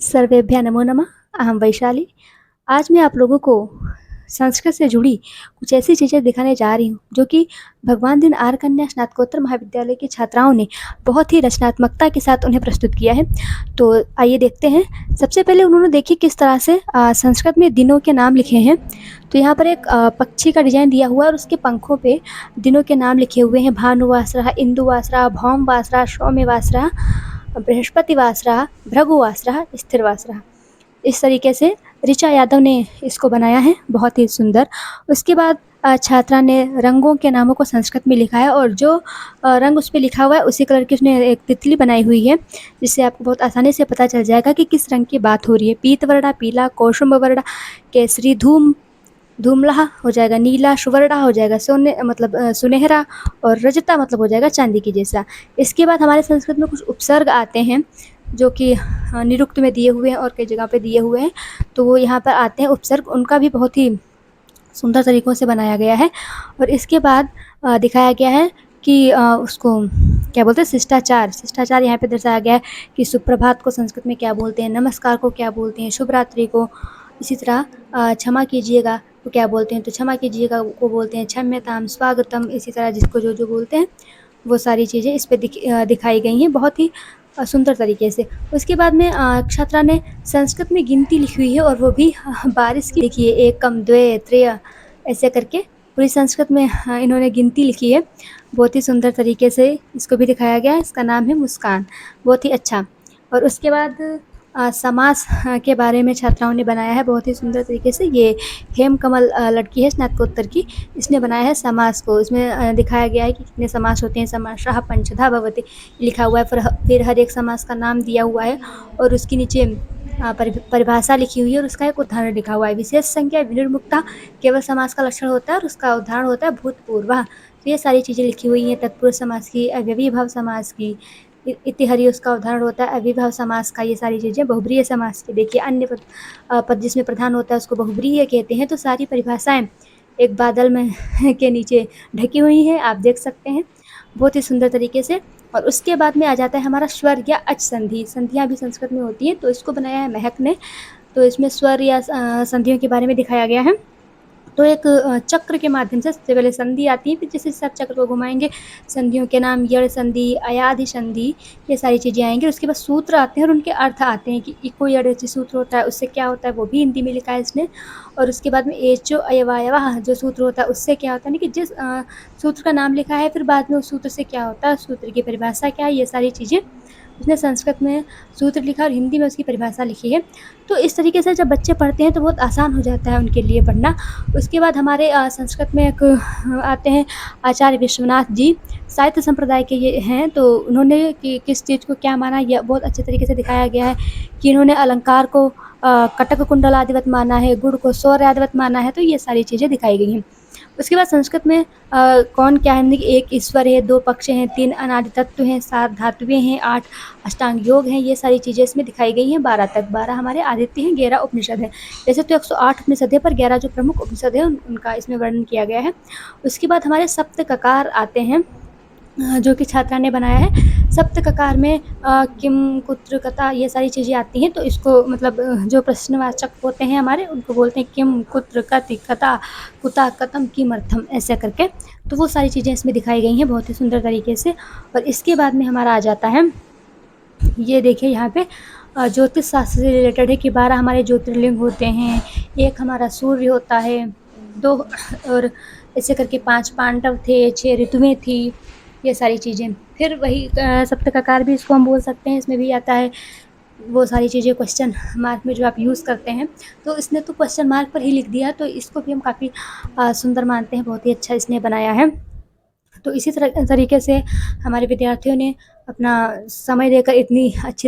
सर्वेभ्यः नमो नमः। अहं वैशाली। आज मैं आप लोगों को संस्कृत से जुड़ी कुछ ऐसी चीज़ें दिखाने जा रही हूँ जो कि भगवान दीन आर्य कन्या स्नातकोत्तर महाविद्यालय की छात्राओं ने बहुत ही रचनात्मकता के साथ उन्हें प्रस्तुत किया है। तो आइए देखते हैं। सबसे पहले उन्होंने देखिए किस तरह से संस्कृत में दिनों के नाम लिखे हैं। तो यहाँ पर एक पक्षी का डिज़ाइन दिया हुआ है और उसके पंखों पे दिनों के नाम लिखे हुए हैं। भानुवासरः, इंदुवासरः, भौमवासरः, सौम्यवासरः, बृहस्पतिवासरः, भृगुवासरः, स्थिरवासरः। इस तरीके से ऋचा यादव ने इसको बनाया है, बहुत ही सुंदर। उसके बाद छात्रा ने रंगों के नामों को संस्कृत में लिखा है और जो रंग उस पे लिखा हुआ है उसी कलर की उसने एक तितली बनाई हुई है, जिससे आपको बहुत आसानी से पता चल जाएगा कि किस रंग की बात हो रही है। पीतवर्णा पीला, कौशुंभवर्णा केसरी, धूमलाह हो जाएगा नीला, सुवर्णा हो जाएगा सुनहरा, और रजता मतलब हो जाएगा चांदी की जैसा। इसके बाद हमारे संस्कृत में कुछ उपसर्ग आते हैं जो कि निरुक्त में दिए हुए हैं और कई जगह पे दिए हुए हैं। तो वो यहाँ पर आते हैं उपसर्ग, उनका भी बहुत ही सुंदर तरीक़ों से बनाया गया है। और इसके बाद दिखाया गया है कि उसको क्या बोलते हैं, शिष्टाचार यहाँ पे दर्शाया गया है कि सुप्रभात को संस्कृत में क्या बोलते हैं, नमस्कार को क्या बोलते हैं, शुभ रात्रि को। इसी तरह क्षमा कीजिएगा को क्या बोलते हैं, तो क्षमा कीजिएगा को बोलते हैं क्षम्यताम, स्वागतम। इसी तरह जिसको जो जो बोलते हैं वो सारी चीज़ें इस पे दिखाई गई हैं बहुत ही सुंदर तरीके से। उसके बाद में छात्रा ने संस्कृत में गिनती लिखी हुई है और वो भी बारिश की लिखी है, एकम द्वे त्रय ऐसे करके पूरी संस्कृत में इन्होंने गिनती लिखी है। बहुत ही सुंदर तरीके से इसको भी दिखाया गया है। इसका नाम है मुस्कान, बहुत ही अच्छा। और उसके बाद समास के बारे में छात्राओं ने बनाया है बहुत ही सुंदर तरीके से। ये हेम कमल लड़की है स्नातकोत्तर की, इसने बनाया है समास को। इसमें दिखाया गया है कि कितने समास होते हैं। समासः पंचधा भवति लिखा हुआ है, फिर हर एक समास का नाम दिया हुआ है और उसके नीचे परिभाषा लिखी हुई है और उसका एक उदाहरण लिखा हुआ है। विशेष संज्ञा विनिर्मुक्ता केवल समास का लक्षण होता है और उसका उदाहरण होता है भूतपूर्व। तो ये सारी चीज़ें लिखी हुई हैं तत्पुरुष समास की, अव्ययीभाव समास की, इतिहरि उसका उदाहरण होता है अव्ययीभाव समास का। ये सारी चीज़ें बहुब्रीहि समास की। देखिए अन्य पद जिसमें प्रधान होता है उसको बहुब्रीहि कहते हैं। तो सारी परिभाषाएं एक बादल में के नीचे ढकी हुई हैं, आप देख सकते हैं बहुत ही सुंदर तरीके से। और उसके बाद में आ जाता है हमारा स्वर या अच संधि। संधियाँ भी संस्कृत में होती हैं, तो इसको बनाया है महक ने। तो इसमें स्वर या संधियों के बारे में दिखाया गया है। तो एक चक्र के माध्यम से सबसे पहले संधि आती है, फिर जैसे आप चक्र को घुमाएंगे संधियों के नाम यड़ संधि, अयाधि संधि, ये सारी चीज़ें आएंगी। उसके बाद सूत्र आते हैं और उनके अर्थ आते हैं कि इको यड़ सूत्र होता है उससे क्या होता है, वो भी हिंदी में लिखा है इसने। और उसके बाद में एचो अयवायवा जो सूत्र होता है उससे क्या होता है, कि जिस सूत्र का नाम लिखा है फिर बाद में उस सूत्र से क्या होता है, सूत्र की परिभाषा क्या है, ये सारी चीज़ें उसने संस्कृत में सूत्र लिखा और हिंदी में उसकी परिभाषा लिखी है। तो इस तरीके से जब बच्चे पढ़ते हैं तो बहुत आसान हो जाता है उनके लिए पढ़ना। उसके बाद हमारे संस्कृत में एक आते हैं आचार्य विश्वनाथ जी, साहित्य संप्रदाय के ये हैं। तो उन्होंने कि किस चीज़ को क्या माना, यह बहुत अच्छे तरीके से दिखाया गया है कि इन्होंने अलंकार को कटक कुंडल आदिवत माना है, गुण को सौर्य आदिवत माना है। तो ये सारी चीज़ें दिखाई गई हैं। उसके बाद संस्कृत में कौन क्या है, एक ईश्वर है, 2 पक्ष हैं, 3 अनादि तत्व हैं, 7 धातुएं हैं, 8 अष्टांग योग हैं। ये सारी चीज़ें इसमें दिखाई गई हैं 12 तक। 12 हमारे आदित्य हैं, 11 उपनिषद हैं। वैसे तो 108 उपनिषद है पर 11 जो प्रमुख उपनिषद हैं उनका इसमें वर्णन किया गया है। उसके बाद हमारे सप्त ककार आते हैं जो कि छात्रा ने बनाया है। सप्त ककार में किम कुत्र कथा ये सारी चीज़ें आती हैं। तो इसको मतलब जो प्रश्नवाचक होते हैं हमारे उनको बोलते हैं किम कुत्र कति कथा कुता कथम किमर्थम ऐसे करके। तो वो सारी चीज़ें इसमें दिखाई गई हैं बहुत ही सुंदर तरीके से। और इसके बाद में हमारा आ जाता है, ये देखिए यहाँ पे ज्योतिष शास्त्र से रिलेटेड है कि 12 हमारे ज्योतिर्लिंग होते हैं, 1 हमारा सूर्य होता है, 2 और ऐसे करके 5 पांडव थे, 6 ऋतुएँ थी, ये सारी चीज़ें। फिर वही सप्तककार भी इसको हम बोल सकते हैं, इसमें भी आता है वो सारी चीज़ें क्वेश्चन मार्क में जो आप यूज़ करते हैं। तो इसने तो क्वेश्चन मार्क पर ही लिख दिया, तो इसको भी हम काफ़ी सुंदर मानते हैं, बहुत ही अच्छा इसने बनाया है। तो इसी तरीके से हमारे विद्यार्थियों ने अपना समय देकर इतनी अच्छी